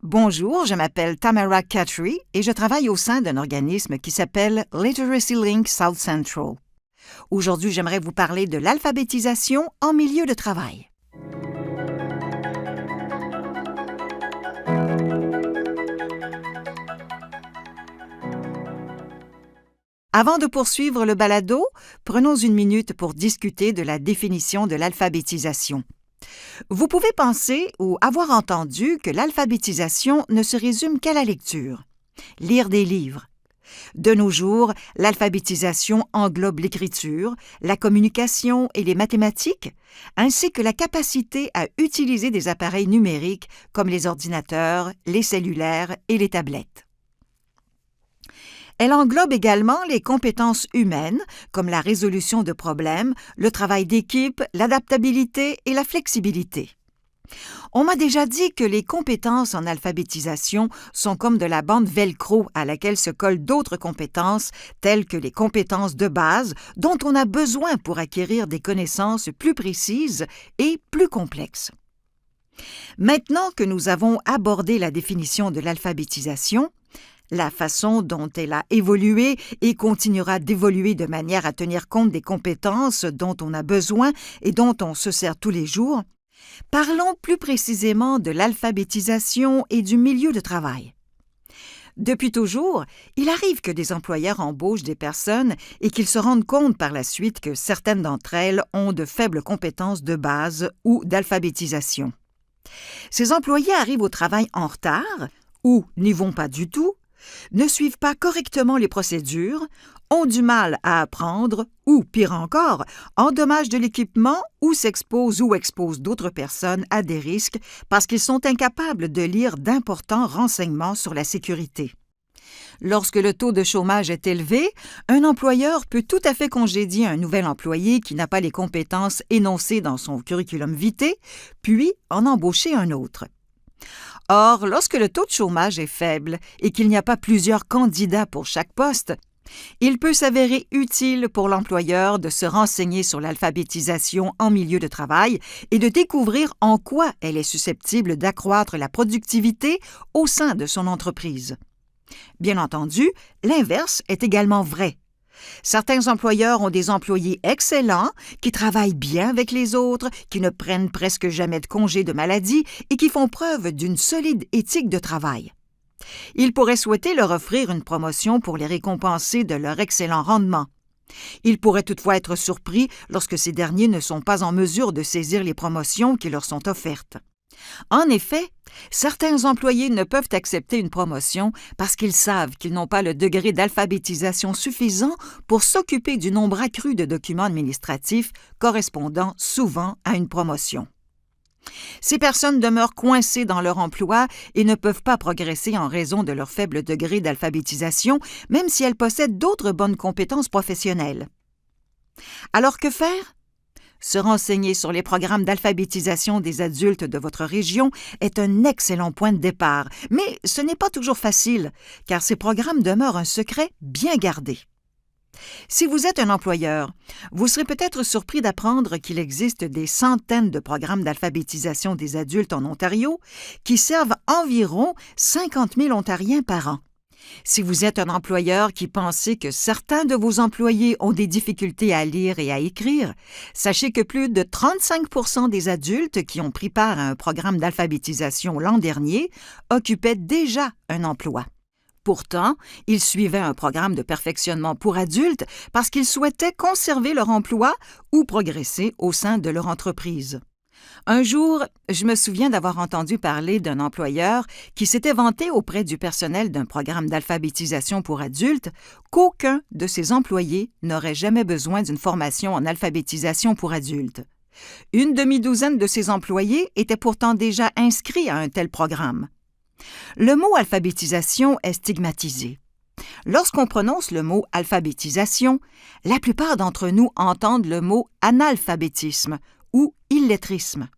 Bonjour, je m'appelle Tamara Catry et je travaille au sein d'un organisme qui s'appelle Literacy Link South Central. Aujourd'hui, j'aimerais vous parler de l'alphabétisation en milieu de travail. Avant de poursuivre le balado, prenons une minute pour discuter de la définition de l'alphabétisation. Vous pouvez penser ou avoir entendu que l'alphabétisation ne se résume qu'à la lecture, lire des livres. De nos jours, l'alphabétisation englobe l'écriture, la communication et les mathématiques, ainsi que la capacité à utiliser des appareils numériques comme les ordinateurs, les cellulaires et les tablettes. Elle englobe également les compétences humaines, comme la résolution de problèmes, le travail d'équipe, l'adaptabilité et la flexibilité. On m'a déjà dit que les compétences en alphabétisation sont comme de la bande velcro à laquelle se collent d'autres compétences, telles que les compétences de base dont on a besoin pour acquérir des connaissances plus précises et plus complexes. Maintenant que nous avons abordé la définition de l'alphabétisation, la façon dont elle a évolué et continuera d'évoluer de manière à tenir compte des compétences dont on a besoin et dont on se sert tous les jours, parlons plus précisément de l'alphabétisation et du milieu de travail. Depuis toujours, il arrive que des employeurs embauchent des personnes et qu'ils se rendent compte par la suite que certaines d'entre elles ont de faibles compétences de base ou d'alphabétisation. Ces employés arrivent au travail en retard ou n'y vont pas du tout, ne suivent pas correctement les procédures, ont du mal à apprendre ou, pire encore, endommagent de l'équipement ou s'exposent ou exposent d'autres personnes à des risques parce qu'ils sont incapables de lire d'importants renseignements sur la sécurité. Lorsque le taux de chômage est élevé, un employeur peut tout à fait congédier un nouvel employé qui n'a pas les compétences énoncées dans son curriculum vitae, puis en embaucher un autre. Or, lorsque le taux de chômage est faible et qu'il n'y a pas plusieurs candidats pour chaque poste, il peut s'avérer utile pour l'employeur de se renseigner sur l'alphabétisation en milieu de travail et de découvrir en quoi elle est susceptible d'accroître la productivité au sein de son entreprise. Bien entendu, l'inverse est également vrai. Certains employeurs ont des employés excellents, qui travaillent bien avec les autres, qui ne prennent presque jamais de congé de maladie et qui font preuve d'une solide éthique de travail. Ils pourraient souhaiter leur offrir une promotion pour les récompenser de leur excellent rendement. Ils pourraient toutefois être surpris lorsque ces derniers ne sont pas en mesure de saisir les promotions qui leur sont offertes. En effet, certains employés ne peuvent accepter une promotion parce qu'ils savent qu'ils n'ont pas le degré d'alphabétisation suffisant pour s'occuper du nombre accru de documents administratifs correspondant souvent à une promotion. Ces personnes demeurent coincées dans leur emploi et ne peuvent pas progresser en raison de leur faible degré d'alphabétisation, même si elles possèdent d'autres bonnes compétences professionnelles. Alors que faire? Se renseigner sur les programmes d'alphabétisation des adultes de votre région est un excellent point de départ, mais ce n'est pas toujours facile, car ces programmes demeurent un secret bien gardé. Si vous êtes un employeur, vous serez peut-être surpris d'apprendre qu'il existe des centaines de programmes d'alphabétisation des adultes en Ontario qui servent environ 50 000 Ontariens par an. Si vous êtes un employeur qui pensez que certains de vos employés ont des difficultés à lire et à écrire, sachez que plus de 35% des adultes qui ont pris part à un programme d'alphabétisation l'an dernier occupaient déjà un emploi. Pourtant, ils suivaient un programme de perfectionnement pour adultes parce qu'ils souhaitaient conserver leur emploi ou progresser au sein de leur entreprise. Un jour, je me souviens d'avoir entendu parler d'un employeur qui s'était vanté auprès du personnel d'un programme d'alphabétisation pour adultes qu'aucun de ses employés n'aurait jamais besoin d'une formation en alphabétisation pour adultes. Une demi-douzaine de ses employés étaient pourtant déjà inscrits à un tel programme. Le mot alphabétisation est stigmatisé. Lorsqu'on prononce le mot alphabétisation, la plupart d'entre nous entendent le mot analphabétisme ou illettrisme.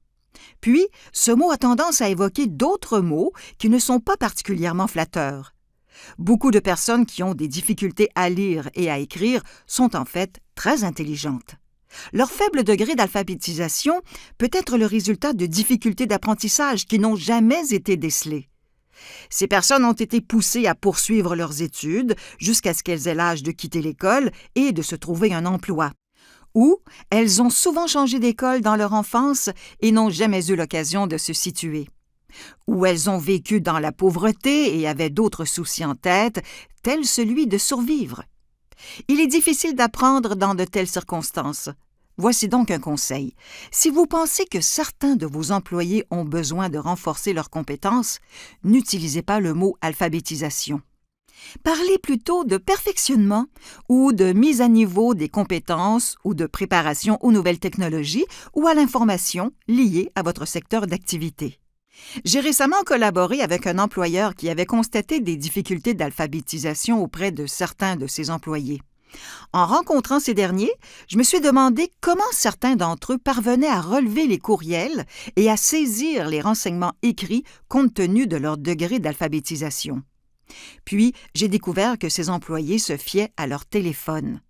Puis, ce mot a tendance à évoquer d'autres mots qui ne sont pas particulièrement flatteurs. Beaucoup de personnes qui ont des difficultés à lire et à écrire sont en fait très intelligentes. Leur faible degré d'alphabétisation peut être le résultat de difficultés d'apprentissage qui n'ont jamais été décelées. Ces personnes ont été poussées à poursuivre leurs études jusqu'à ce qu'elles aient l'âge de quitter l'école et de se trouver un emploi. Ou elles ont souvent changé d'école dans leur enfance et n'ont jamais eu l'occasion de se situer. Ou elles ont vécu dans la pauvreté et avaient d'autres soucis en tête, tels celui de survivre. Il est difficile d'apprendre dans de telles circonstances. Voici donc un conseil. Si vous pensez que certains de vos employés ont besoin de renforcer leurs compétences, n'utilisez pas le mot alphabétisation. Parlez plutôt de perfectionnement ou de mise à niveau des compétences ou de préparation aux nouvelles technologies ou à l'information liée à votre secteur d'activité. J'ai récemment collaboré avec un employeur qui avait constaté des difficultés d'alphabétisation auprès de certains de ses employés. En rencontrant ces derniers, je me suis demandé comment certains d'entre eux parvenaient à relever les courriels et à saisir les renseignements écrits compte tenu de leur degré d'alphabétisation. Puis, j'ai découvert que ces employés se fiaient à leur téléphone.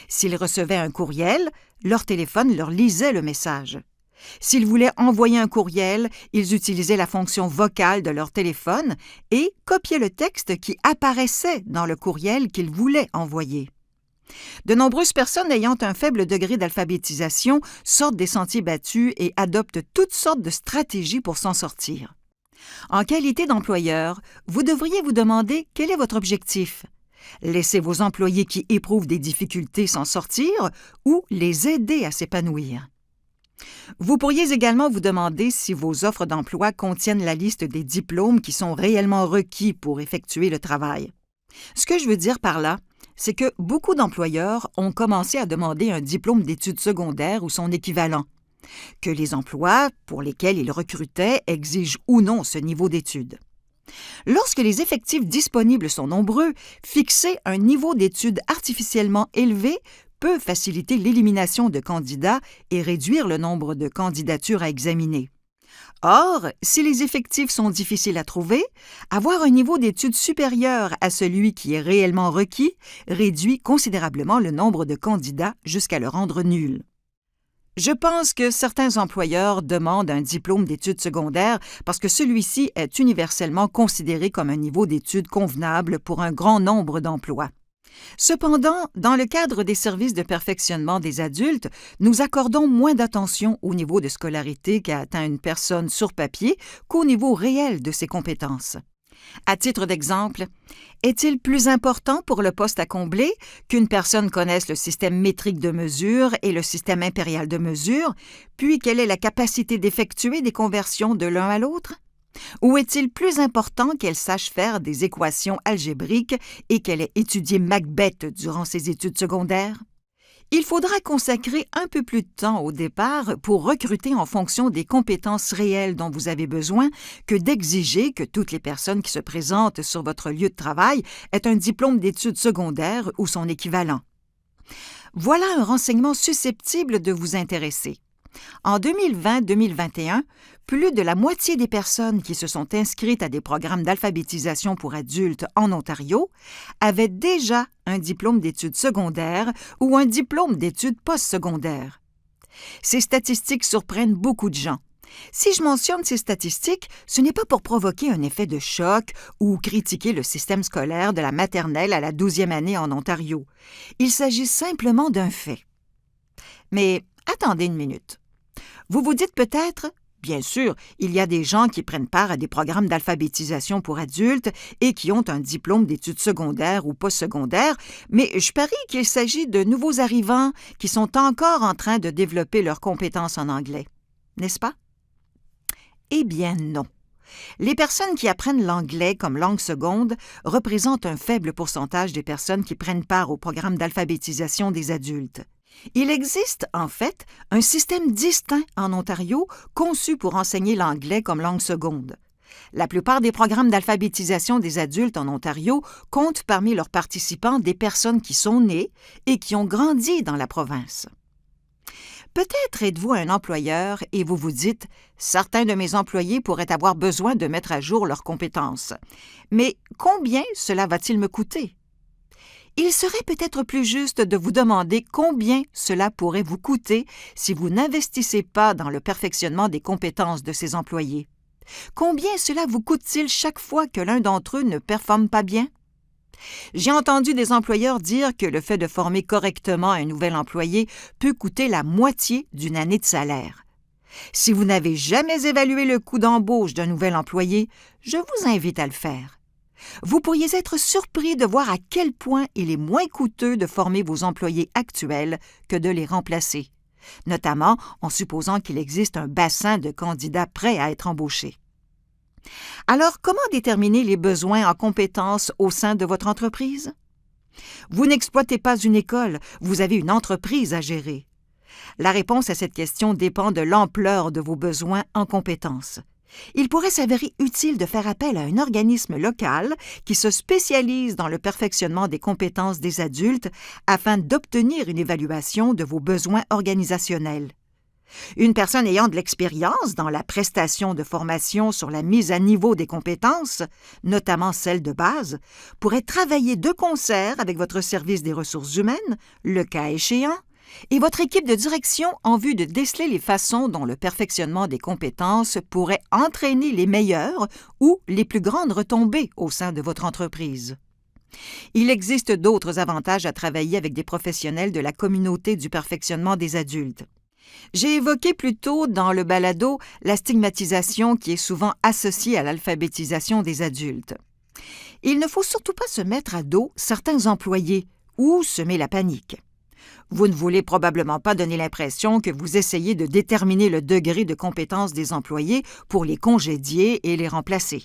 S'ils recevaient un courriel, leur téléphone leur lisait le message. S'ils voulaient envoyer un courriel, ils utilisaient la fonction vocale de leur téléphone et copiaient le texte qui apparaissait dans le courriel qu'ils voulaient envoyer. De nombreuses personnes ayant un faible degré d'alphabétisation sortent des sentiers battus et adoptent toutes sortes de stratégies pour s'en sortir. En qualité d'employeur, vous devriez vous demander quel est votre objectif. Laisser vos employés qui éprouvent des difficultés s'en sortir ou les aider à s'épanouir. Vous pourriez également vous demander si vos offres d'emploi contiennent la liste des diplômes qui sont réellement requis pour effectuer le travail. Ce que je veux dire par là, c'est que beaucoup d'employeurs ont commencé à demander un diplôme d'études secondaires ou son équivalent, que les emplois pour lesquels ils recrutaient exigent ou non ce niveau d'études. Lorsque les effectifs disponibles sont nombreux, fixer un niveau d'études artificiellement élevé peut faciliter l'élimination de candidats et réduire le nombre de candidatures à examiner. Or, si les effectifs sont difficiles à trouver, avoir un niveau d'études supérieur à celui qui est réellement requis réduit considérablement le nombre de candidats jusqu'à le rendre nul. Je pense que certains employeurs demandent un diplôme d'études secondaires parce que celui-ci est universellement considéré comme un niveau d'études convenable pour un grand nombre d'emplois. Cependant, dans le cadre des services de perfectionnement des adultes, nous accordons moins d'attention au niveau de scolarité qu'a atteint une personne sur papier qu'au niveau réel de ses compétences. À titre d'exemple, est-il plus important pour le poste à combler qu'une personne connaisse le système métrique de mesure et le système impérial de mesure, puis qu'elle ait la capacité d'effectuer des conversions de l'un à l'autre? Ou est-il plus important qu'elle sache faire des équations algébriques et qu'elle ait étudié Macbeth durant ses études secondaires? Il faudra consacrer un peu plus de temps au départ pour recruter en fonction des compétences réelles dont vous avez besoin que d'exiger que toutes les personnes qui se présentent sur votre lieu de travail aient un diplôme d'études secondaires ou son équivalent. Voilà un renseignement susceptible de vous intéresser. En 2020-2021, plus de la moitié des personnes qui se sont inscrites à des programmes d'alphabétisation pour adultes en Ontario avaient déjà un diplôme d'études secondaires ou un diplôme d'études postsecondaires. Ces statistiques surprennent beaucoup de gens. Si je mentionne ces statistiques, ce n'est pas pour provoquer un effet de choc ou critiquer le système scolaire de la maternelle à la 12e année en Ontario. Il s'agit simplement d'un fait. Mais attendez une minute. Vous vous dites peut-être, bien sûr, il y a des gens qui prennent part à des programmes d'alphabétisation pour adultes et qui ont un diplôme d'études secondaires ou postsecondaires, mais je parie qu'il s'agit de nouveaux arrivants qui sont encore en train de développer leurs compétences en anglais. N'est-ce pas? Eh bien non. Les personnes qui apprennent l'anglais comme langue seconde représentent un faible pourcentage des personnes qui prennent part au programme d'alphabétisation des adultes. Il existe, en fait, un système distinct en Ontario conçu pour enseigner l'anglais comme langue seconde. La plupart des programmes d'alphabétisation des adultes en Ontario comptent parmi leurs participants des personnes qui sont nées et qui ont grandi dans la province. Peut-être êtes-vous un employeur et vous vous dites « Certains de mes employés pourraient avoir besoin de mettre à jour leurs compétences. Mais combien cela va-t-il me coûter? » Il serait peut-être plus juste de vous demander combien cela pourrait vous coûter si vous n'investissez pas dans le perfectionnement des compétences de ces employés. Combien cela vous coûte-t-il chaque fois que l'un d'entre eux ne performe pas bien? J'ai entendu des employeurs dire que le fait de former correctement un nouvel employé peut coûter la moitié d'une année de salaire. Si vous n'avez jamais évalué le coût d'embauche d'un nouvel employé, je vous invite à le faire. Vous pourriez être surpris de voir à quel point il est moins coûteux de former vos employés actuels que de les remplacer, notamment en supposant qu'il existe un bassin de candidats prêts à être embauchés. Alors, comment déterminer les besoins en compétences au sein de votre entreprise? Vous n'exploitez pas une école, vous avez une entreprise à gérer. La réponse à cette question dépend de l'ampleur de vos besoins en compétences. Il pourrait s'avérer utile de faire appel à un organisme local qui se spécialise dans le perfectionnement des compétences des adultes afin d'obtenir une évaluation de vos besoins organisationnels. Une personne ayant de l'expérience dans la prestation de formation sur la mise à niveau des compétences, notamment celles de base, pourrait travailler de concert avec votre service des ressources humaines, le cas échéant, et votre équipe de direction en vue de déceler les façons dont le perfectionnement des compétences pourrait entraîner les meilleures ou les plus grandes retombées au sein de votre entreprise. Il existe d'autres avantages à travailler avec des professionnels de la communauté du perfectionnement des adultes. J'ai évoqué plus tôt dans le balado la stigmatisation qui est souvent associée à l'alphabétisation des adultes. Il ne faut surtout pas se mettre à dos certains employés ou semer la panique. Vous ne voulez probablement pas donner l'impression que vous essayez de déterminer le degré de compétence des employés pour les congédier et les remplacer.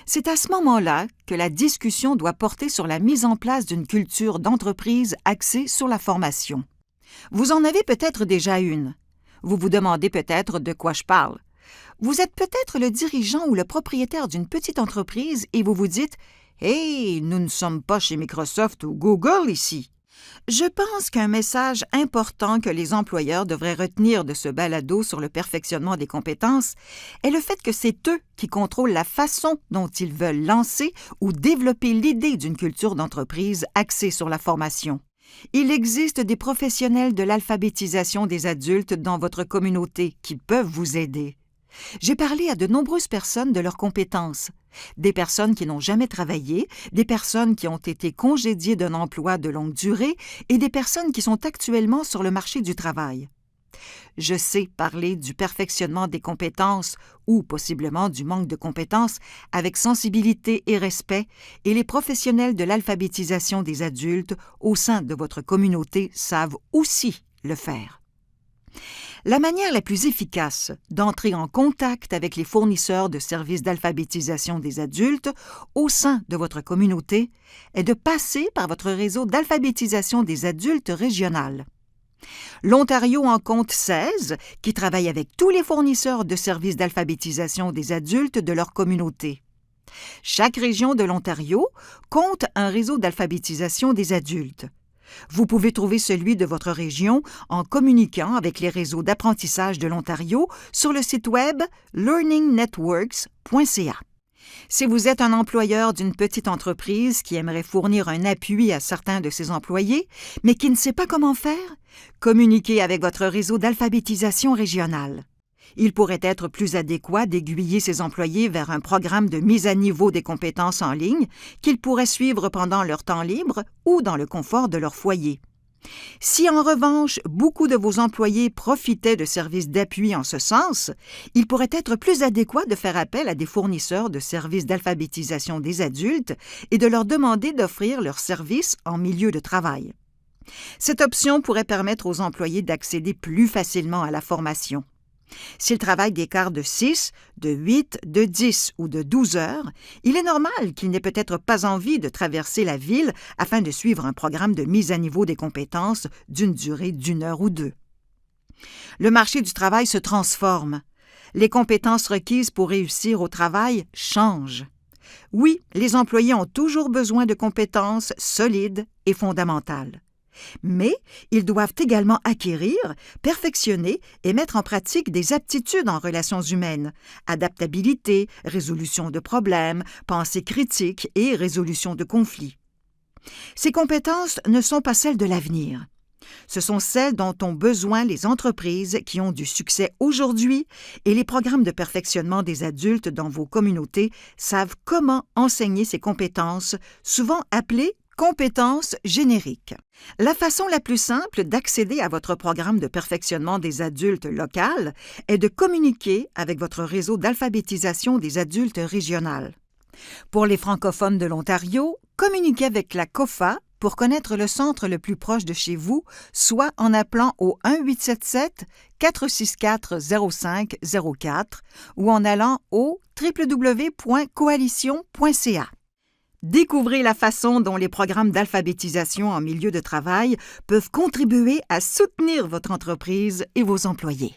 C'est à ce moment-là que la discussion doit porter sur la mise en place d'une culture d'entreprise axée sur la formation. Vous en avez peut-être déjà une. Vous vous demandez peut-être de quoi je parle. Vous êtes peut-être le dirigeant ou le propriétaire d'une petite entreprise et vous vous dites « Hey, nous ne sommes pas chez Microsoft ou Google ici ». Je pense qu'un message important que les employeurs devraient retenir de ce balado sur le perfectionnement des compétences est le fait que c'est eux qui contrôlent la façon dont ils veulent lancer ou développer l'idée d'une culture d'entreprise axée sur la formation. Il existe des professionnels de l'alphabétisation des adultes dans votre communauté qui peuvent vous aider. J'ai parlé à de nombreuses personnes de leurs compétences, des personnes qui n'ont jamais travaillé, des personnes qui ont été congédiées d'un emploi de longue durée et des personnes qui sont actuellement sur le marché du travail. Je sais parler du perfectionnement des compétences ou possiblement du manque de compétences avec sensibilité et respect et les professionnels de l'alphabétisation des adultes au sein de votre communauté savent aussi le faire. La manière la plus efficace d'entrer en contact avec les fournisseurs de services d'alphabétisation des adultes au sein de votre communauté est de passer par votre réseau d'alphabétisation des adultes régional. L'Ontario en compte 16 qui travaillent avec tous les fournisseurs de services d'alphabétisation des adultes de leur communauté. Chaque région de l'Ontario compte un réseau d'alphabétisation des adultes. Vous pouvez trouver celui de votre région en communiquant avec les réseaux d'apprentissage de l'Ontario sur le site web learningnetworks.ca. Si vous êtes un employeur d'une petite entreprise qui aimerait fournir un appui à certains de ses employés, mais qui ne sait pas comment faire, communiquez avec votre réseau d'alphabétisation régional. Il pourrait être plus adéquat d'aiguiller ses employés vers un programme de mise à niveau des compétences en ligne qu'ils pourraient suivre pendant leur temps libre ou dans le confort de leur foyer. Si en revanche, beaucoup de vos employés profitaient de services d'appui en ce sens, il pourrait être plus adéquat de faire appel à des fournisseurs de services d'alphabétisation des adultes et de leur demander d'offrir leurs services en milieu de travail. Cette option pourrait permettre aux employés d'accéder plus facilement à la formation. S'ils travaillent des quarts de 6, de 8, de 10 ou de 12 heures, il est normal qu'ils n'aient peut-être pas envie de traverser la ville afin de suivre un programme de mise à niveau des compétences d'une durée d'1 heure ou 2. Le marché du travail se transforme. Les compétences requises pour réussir au travail changent. Oui, les employés ont toujours besoin de compétences solides et fondamentales. Mais ils doivent également acquérir, perfectionner et mettre en pratique des aptitudes en relations humaines, adaptabilité, résolution de problèmes, pensée critique et résolution de conflits. Ces compétences ne sont pas celles de l'avenir. Ce sont celles dont ont besoin les entreprises qui ont du succès aujourd'hui et les programmes de perfectionnement des adultes dans vos communautés savent comment enseigner ces compétences, souvent appelées compétences génériques. La façon la plus simple d'accéder à votre programme de perfectionnement des adultes local est de communiquer avec votre réseau d'alphabétisation des adultes régional. Pour les francophones de l'Ontario, communiquez avec la COFA pour connaître le centre le plus proche de chez vous, soit en appelant au 1-877-464-0504 ou en allant au www.coalition.ca. Découvrez la façon dont les programmes d'alphabétisation en milieu de travail peuvent contribuer à soutenir votre entreprise et vos employés.